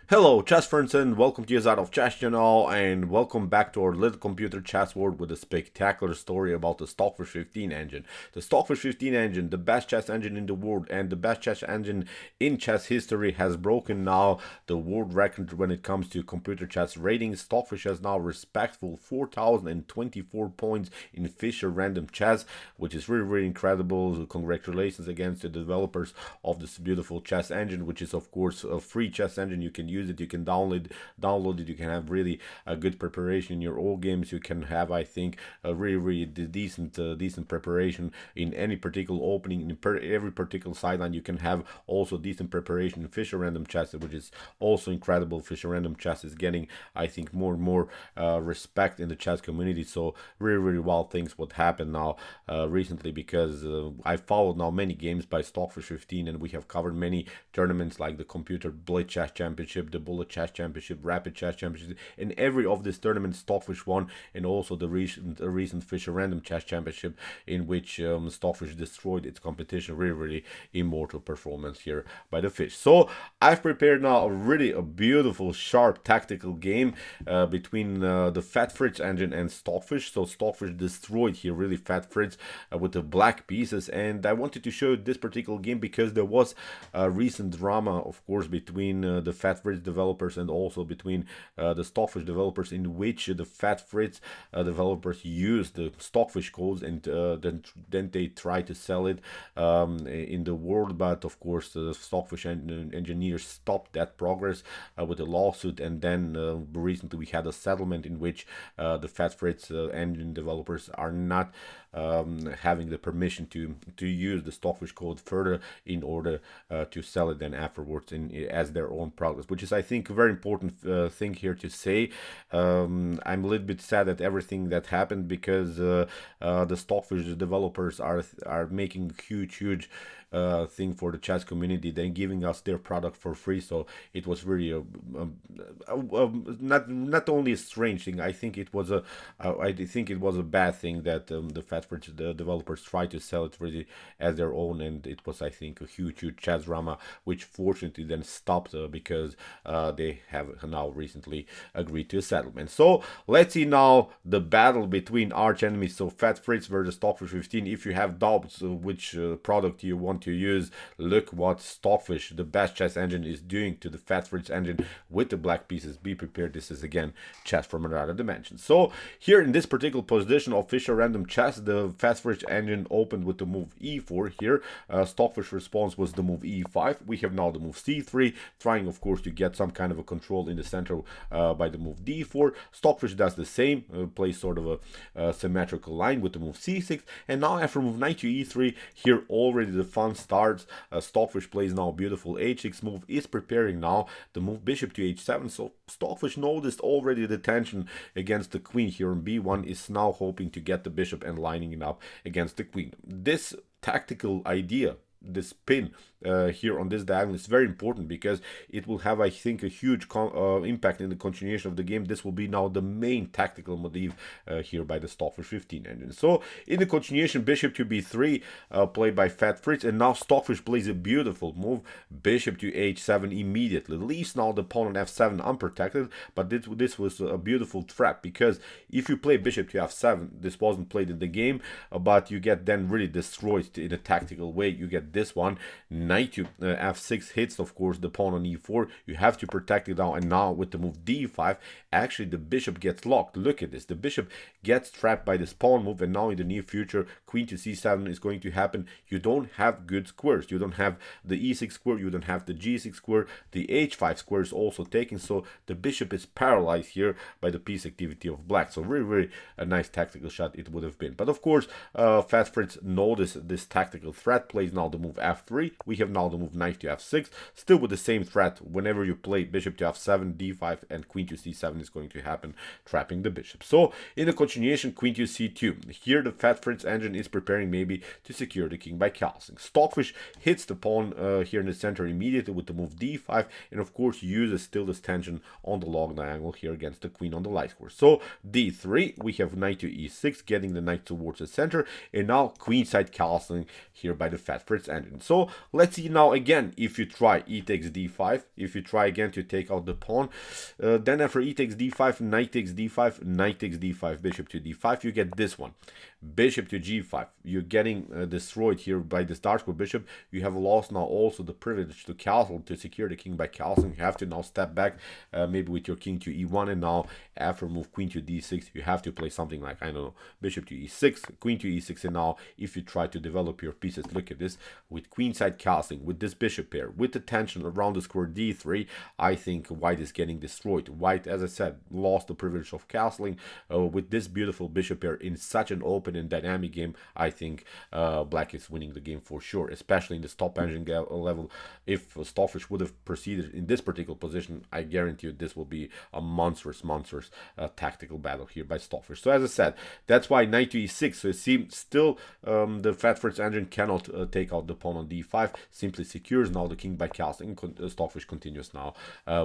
Hello, chess friends, and welcome to your out of chess channel, and welcome back to our little computer chess world with a spectacular story about the Stockfish 15 engine. The Stockfish 15 engine, the best chess engine in the world and the best chess engine in chess history, has broken now the world record when it comes to computer chess ratings. Stockfish has now respectful 4,024 points in Fisher Random Chess, which is really incredible. Congratulations against the developers of this beautiful chess engine, which is of course a free chess engine. You can use it, you can download it, you can have really a good preparation in your old games. You can have, I think, a really decent preparation in any particular opening, in every particular sideline. You can have also decent preparation in Fisher Random Chess, which is also incredible. Fisher Random Chess is getting, I think, more and more respect in the chess community. So really wild things what happened now recently, because I followed now many games by Stockfish 15, and we have covered many tournaments like the Computer Blitz Chess Championship, the Bullet Chess Championship, Rapid Chess Championship. In every of these tournaments, Stockfish won, and also the recent Fisher Random Chess Championship, in which Stockfish destroyed its competition. Really immortal performance here by the fish. So I've prepared now a beautiful, sharp tactical game between the Fat Fritz engine and Stockfish. So Stockfish destroyed here really Fat Fritz with the black pieces, and I wanted to show this particular game because there was a recent drama, of course, between the Fat Fritz developers and also between the Stockfish developers, in which the Fat Fritz developers used the Stockfish codes, and then they tried to sell it in the world. But of course, the Stockfish engineers stopped that progress with a lawsuit, and then recently we had a settlement in which the Fat Fritz engine developers are not having the permission to use the Stockfish code further in order to sell it then afterwards as their own products, which is, I think, a very important thing here to say. I'm a little bit sad at everything that happened, because the Stockfish developers are making huge thing for the chess community, then giving us their product for free. So it was really not only a strange thing. I think it was a bad thing that the Fat Fritz developers tried to sell it really as their own, and it was, I think, a huge chess drama, which fortunately then stopped because they have now recently agreed to a settlement. So let's see now the battle between arch enemies. So Fat Fritz versus Stockfish 15. If you have doubts which product you want to use, look what Stockfish, the best chess engine, is doing to the Fat Fritz engine with the black pieces. Be prepared, this is again chess from another dimension. So here in this particular position of Fisher Random Chess, the Fat Fritz engine opened with the move e4 here. Stockfish response was the move e5. We have now the move c3, trying of course to get some kind of a control in the center by the move d4. Stockfish does the same, plays sort of a symmetrical line with the move c6, and now after move knight to e3, here already the fun starts. Stockfish plays now a beautiful h6 move, is preparing now the move bishop to h7. So Stockfish noticed already the tension against the queen here, and b1 is now hoping to get the bishop and lining it up against the queen. This tactical idea, this pin here on this diagonal, is very important because it will have, I think, a huge impact in the continuation of the game. This will be now the main tactical motif here by the Stockfish 15 engine. So in the continuation, bishop to b3 played by Fat Fritz, and now Stockfish plays a beautiful move, bishop to h7 immediately, leaves now the pawn on f7 unprotected. But this was a beautiful trap, because if you play bishop to f7, this wasn't played in the game, but you get then really destroyed in a tactical way. You get this one, knight to f6 hits, of course, the pawn on e4. You have to protect it now, and now with the move d5, actually the bishop gets locked. Look at this, the bishop gets trapped by this pawn move, and now in the near future, queen to c7 is going to happen. You don't have good squares. You don't have the e6 square, you don't have the g6 square, the h5 square is also taken, so the bishop is paralyzed here by the piece activity of black. So really a nice tactical shot it would have been. But of course, Fat Fritz noticed this tactical threat, plays now the move f3. We have now the move knight to f6, still with the same threat. Whenever you play bishop to f7, d5, and queen to c7 is going to happen, trapping the bishop. So in the continuation, queen to c2. Here the Fat Fritz engine is preparing maybe to secure the king by castling. Stockfish hits the pawn here in the center immediately with the move d5, and of course uses still this tension on the long diagonal here against the queen on the light square. So d3, we have knight to e6, getting the knight towards the center, and now queenside castling here by the Fat Fritz Fritz engine. So let's see now again, if you try e takes d5, if you try again to take out the pawn, then after e takes d5, knight takes d5, knight takes d5, bishop to d5, you get this one. Bishop to g5, you're getting destroyed here by this dark square bishop. You have lost now also the privilege to castle, to secure the king by castling. You have to now step back, maybe with your king to e1, and now after move queen to d6, you have to play something like, I don't know, bishop to e6, queen to e6, and now if you try to develop your pieces, look at this, with queenside castling, with this bishop pair, with the tension around the square d3, I think white is getting destroyed. White, as I said, lost the privilege of castling. With this beautiful bishop pair in such an open and dynamic game, I think black is winning the game for sure, especially in the stop engine level. If Stockfish would have proceeded in this particular position, I guarantee you this will be a monstrous tactical battle here by Stockfish. So as I said, that's why knight to e6. So you see, still the Fat Fritz engine cannot take out the pawn on d5, simply secures now the king by castling. Stockfish continues now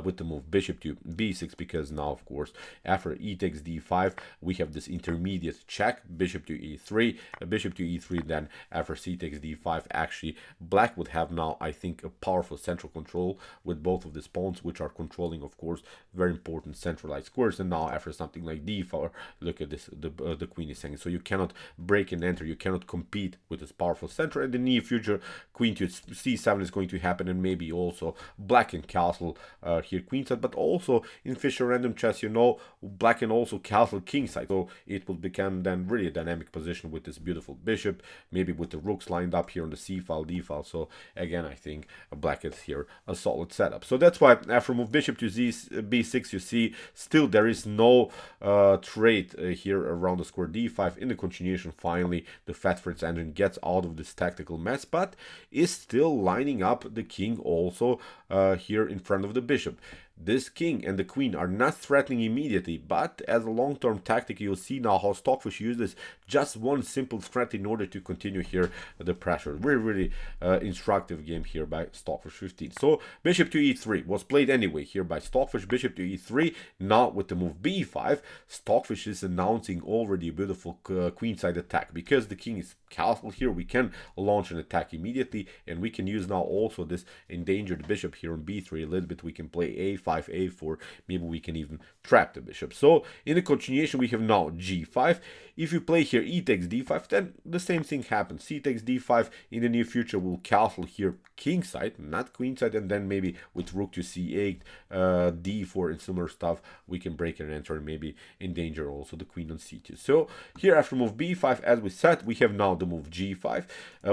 with the move bishop to b6, because now of course after e takes d5 we have this intermediate check, bishop to e3, bishop to e3, then after c takes d5, actually black would have now, I think, a powerful central control with both of these pawns, which are controlling of course very important centralized squares. And now after something like d4, look at this, the queen is hanging, so you cannot break and enter, you cannot compete with this powerful center. In the near future, queen to c7 is going to happen, and maybe also black can castle here queenside, but also in Fischer random chess, you know, black can also castle kingside, so it will become then really a dynamic position with this beautiful bishop, maybe with the rooks lined up here on the c file, d file. So again, I think black is here a solid setup. So that's why after move bishop to b6, you see still there is no trade here around the square d5. In the continuation, finally the Fat Fritz engine gets out of this tactical mess, but is still lining up the king also here in front of the bishop. This king and the queen are not threatening immediately, but as a long-term tactic, you'll see now how Stockfish uses just one simple threat in order to continue here the pressure. Really instructive game here by Stockfish 15. So bishop to e3 was played anyway here by Stockfish. Bishop to e3. Now with the move b5, Stockfish is announcing already a beautiful queenside attack, because the king is castled here. We can launch an attack immediately, and we can use now also this endangered bishop here on b3 a little bit. We can play a5, a4, maybe we can even trap the bishop. So in the continuation, we have now g5. If you play here e takes d5, then the same thing happens. C takes d5. In the near future, we'll castle here kingside, not queenside, and then maybe with rook to c8, d4, and similar stuff, we can break and enter and maybe endanger also the queen on c2. So here after move b5, as we said, we have now the move g5.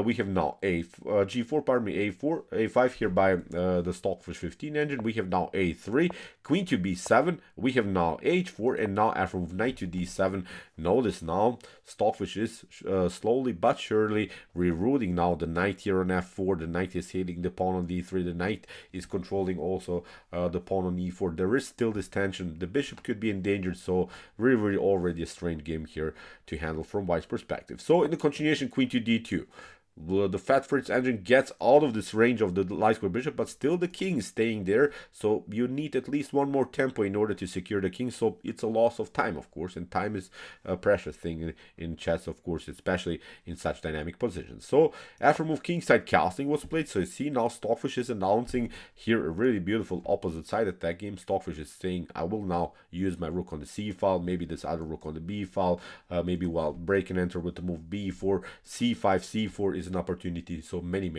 We have now g4, pardon me, a4, a5 here by the Stockfish 15 engine. We have now a3, queen to b7. We have now h4, and now after move knight to d7, notice now Stockfish is slowly but surely rerouting now the knight here on f4. The knight is hitting the pawn on d3. The knight is controlling also the pawn on e4. There is still this tension. The bishop could be endangered, so really already a strange game here to handle from white's perspective. So in the continuation, queen to d2. The Fat Fritz engine gets out of this range of the light square bishop, but still the king is staying there, so you need at least one more tempo in order to secure the king. So it's a loss of time, of course, and time is a precious thing in chess, of course, especially in such dynamic positions. So after move kingside, castling was played. So you see now Stockfish is announcing here a really beautiful opposite side attack game. Stockfish is saying, I will now use my rook on the c file, maybe this other rook on the b file, maybe while break and enter with the move b4, c5, c4 is an opportunity. So many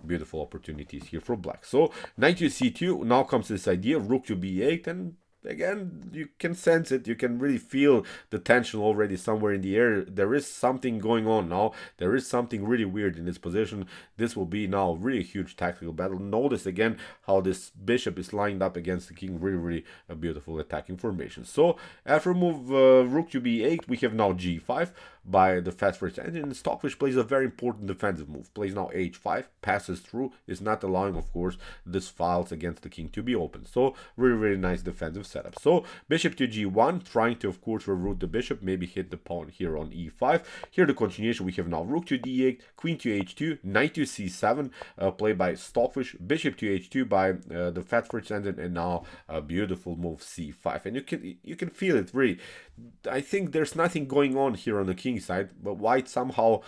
beautiful opportunities here for black. So knight to c2. Now comes this idea, rook to b8, and again, you can sense it. You can really feel the tension already somewhere in the air. There is something going on now. There is something really weird in this position. This will be now really a huge tactical battle. Notice again how this bishop is lined up against the king. Really a beautiful attacking formation. So after move rook to b8, we have now g5 by the Fat Fritz engine. Stockfish plays a very important defensive move. Plays now h5, passes through, is not allowing, of course, this files against the king to be open. So really nice defensive setup. So bishop to g1, trying to, of course, reroute the bishop, maybe hit the pawn here on e5. Here the continuation, we have now rook to d8, queen to h2, knight to c7, played by Stockfish, bishop to h2 by the Fat Fritz engine, and now a beautiful move c5. And you can feel it really. I think there's nothing going on here on the king king side, but white somehow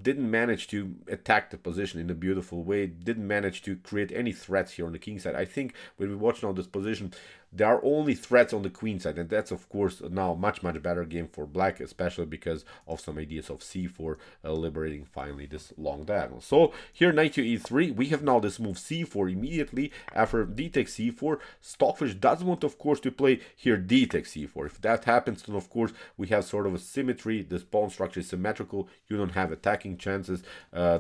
didn't manage to attack the position in a beautiful way, didn't manage to create any threats here on the king side. I think when we watch now this position, there are only threats on the queen side, and that's of course now much better game for black, especially because of some ideas of c4 liberating finally this long diagonal. So here knight to e3, we have now this move c4 immediately after d takes c4. Stockfish does want of course to play here d takes c4. If that happens, then of course we have sort of a symmetry. This pawn structure is symmetrical, you don't have attacking chances,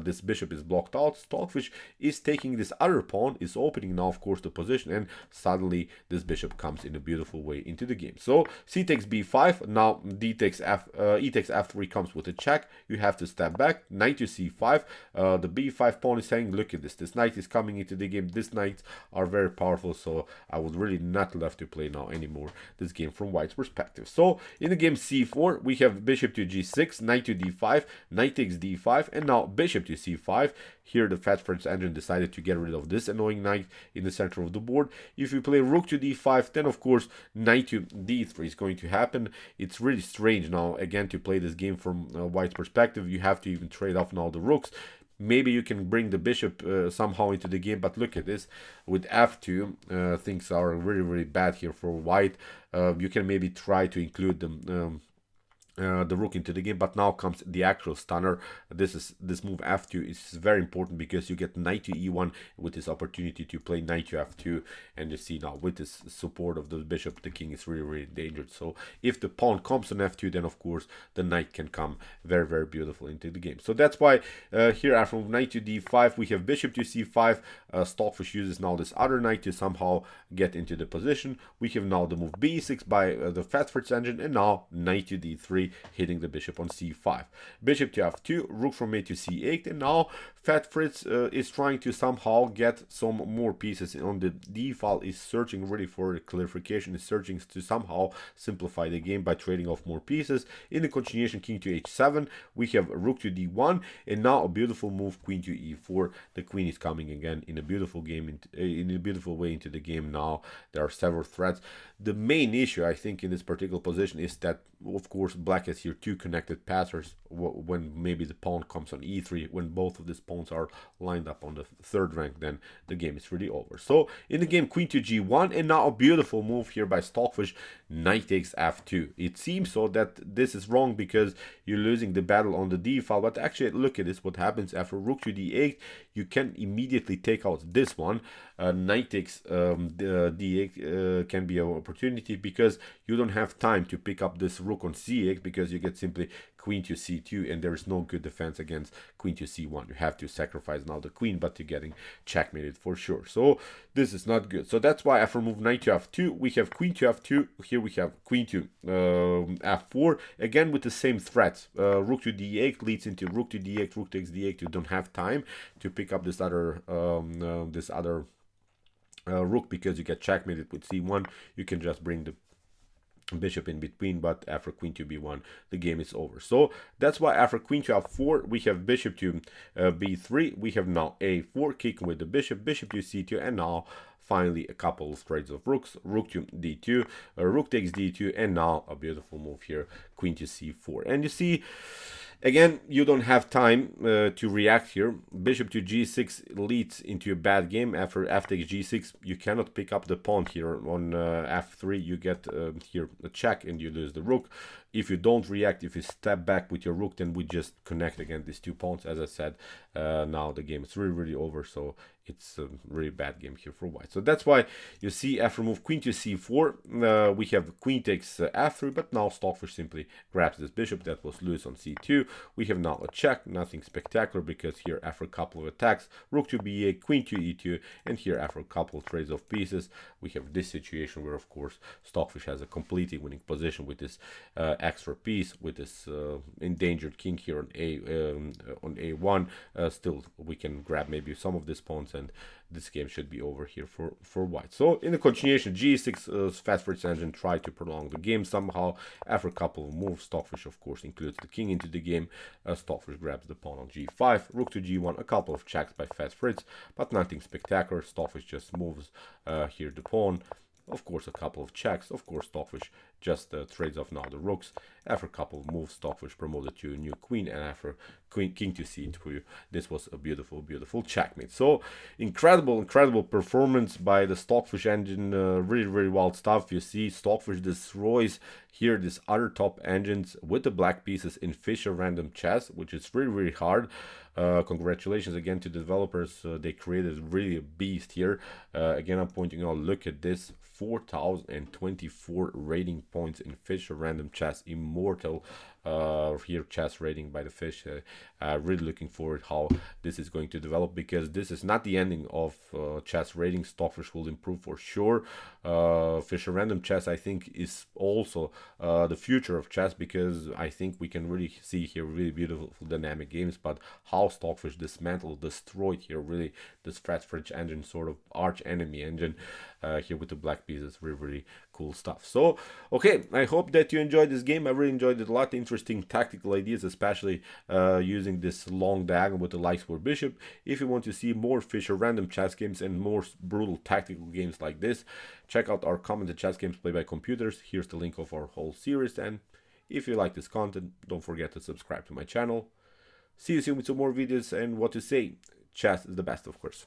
this bishop is blocked out. Stockfish is taking this other pawn, is opening now of course the position, and suddenly this bishop comes in a beautiful way into the game. So c takes b5, now d takes e takes f3 comes with a check. You have to step back, knight to c5. The b5 pawn is saying, look at this knight is coming into the game. These knights are very powerful, so I would really not love to play now anymore this game from white's perspective. So in the game c4, we have bishop to g6, knight to d5, knight takes d5, and now bishop to c5. Here the Fat French engine decided to get rid of this annoying knight in the center of the board. If you play rook to d5, then of course knight to d3 is going to happen. It's really strange now again to play this game from white's perspective. You have to even trade off now the rooks. Maybe you can bring the bishop somehow into the game, but look at this. With f2, things are really bad here for white. You can maybe try to include them the rook into the game, but now comes the actual stunner. This move f2 is very important because you get knight to e1 with this opportunity to play knight to f2, and you see now with this support of the bishop, the king is really endangered. So if the pawn comes on f2, then of course the knight can come very beautiful into the game. So that's why here after move knight to d5, we have bishop to c5. Stockfish uses now this other knight to somehow get into the position. We have now the move b6 by the Fat French engine, and now knight to d3, hitting the bishop on c5. Bishop to f2, rook from a to c8, and now Fat Fritz is trying to somehow get some more pieces on the d file, is searching really for clarification, is searching to somehow simplify the game by trading off more pieces. In the continuation, king to h7, we have rook to d1, and now a beautiful move, queen to e4. The queen is coming again in a beautiful game, in a beautiful way into the game. Now there are several threats. The main issue I think in this particular position is that of course black has here two connected passers when maybe the pawn comes on e3. When both of these pawns are lined up on the third rank, then the game is really over. So in the game, queen to g1, and now a beautiful move here by Stockfish, knight takes f2. It seems so that this is wrong because you're losing the battle on the d file, but actually look at this, what happens after rook to d8. You can immediately take out this one. Knight takes d8 can be an opportunity because you don't have time to pick up this rook on c8, because you get simply queen to c2, and there is no good defense against queen to c1. You have to sacrifice now the queen, but you're getting checkmated for sure. So this is not good. So that's why after move knight to f2, we have queen to f2. Here we have queen to f4, again with the same threats. Rook to d8 leads into rook to d8, rook takes d8. You don't have time to pick up this other rook because you get checkmated with c1. You can just bring the bishop in between, but after queen to b1 the game is over. So that's why after queen to f4 we have bishop to b3. We have now a4 kicking with the bishop, bishop to c2, and now finally a couple of trades of rooks, rook to d2, rook takes d2, and now a beautiful move here, queen to c4. And you see again, you don't have time to react here. Bishop to g6 leads into a bad game. After f takes g6, you cannot pick up the pawn here on f3. You get here a check and you lose the rook. If you don't react, if you step back with your rook, then we just connect again these two pawns. As I said, now the game is really over. So it's a really bad game here for white. So that's why you see after move queen to c4, we have queen takes f3, but now Stockfish simply grabs this bishop that was loose on c2. We have now a check, nothing spectacular, because here after a couple of attacks, rook to b8, queen to e2, and here after a couple of trades of pieces, we have this situation where of course Stockfish has a completely winning position with this extra piece, with this endangered king here on a1. Still we can grab maybe some of these pawns, and this game should be over here for white. So in the continuation, g6 Fat Fritz engine tried to prolong the game somehow. After a couple of moves, Stockfish of course includes the king into the game. Stockfish grabs the pawn on g5, rook to g1, a couple of checks by Fat Fritz, but nothing spectacular. Stockfish just moves here the pawn, of course a couple of checks, of course Stockfish just trades off now the rooks. After a couple of moves, Stockfish promoted to a new queen, and after king to c2, this was a beautiful, beautiful checkmate. So incredible performance by the Stockfish engine. Really, really wild stuff. You see Stockfish destroys here these other top engines with the black pieces in Fischer random chess, which is really, really hard. Congratulations again to the developers. They created really a beast here. Again, I'm pointing out, look at this, 4024 rating points in Fischer random chess, immortal here chess rating by the fish. Really looking forward how this is going to develop, because this is not the ending of chess rating. Stockfish will improve for sure. Fischer random chess, I think, is also the future of chess, because I think we can really see here really beautiful dynamic games. But how Stockfish dismantled, destroyed here really this French engine, sort of arch enemy engine here with the black pieces. Really, really cool stuff. So okay, I hope that you enjoyed this game. I really enjoyed it a lot. Interesting tactical ideas, especially using this long diagonal with the likes for bishop. If you want to see more Fischer random chess games and more brutal tactical games like this, check out our commented chess games played by computers. Here's the link of our whole series, and if you like this content, don't forget to subscribe to my channel. See you soon with some more videos, and what to say, chess is the best, of course.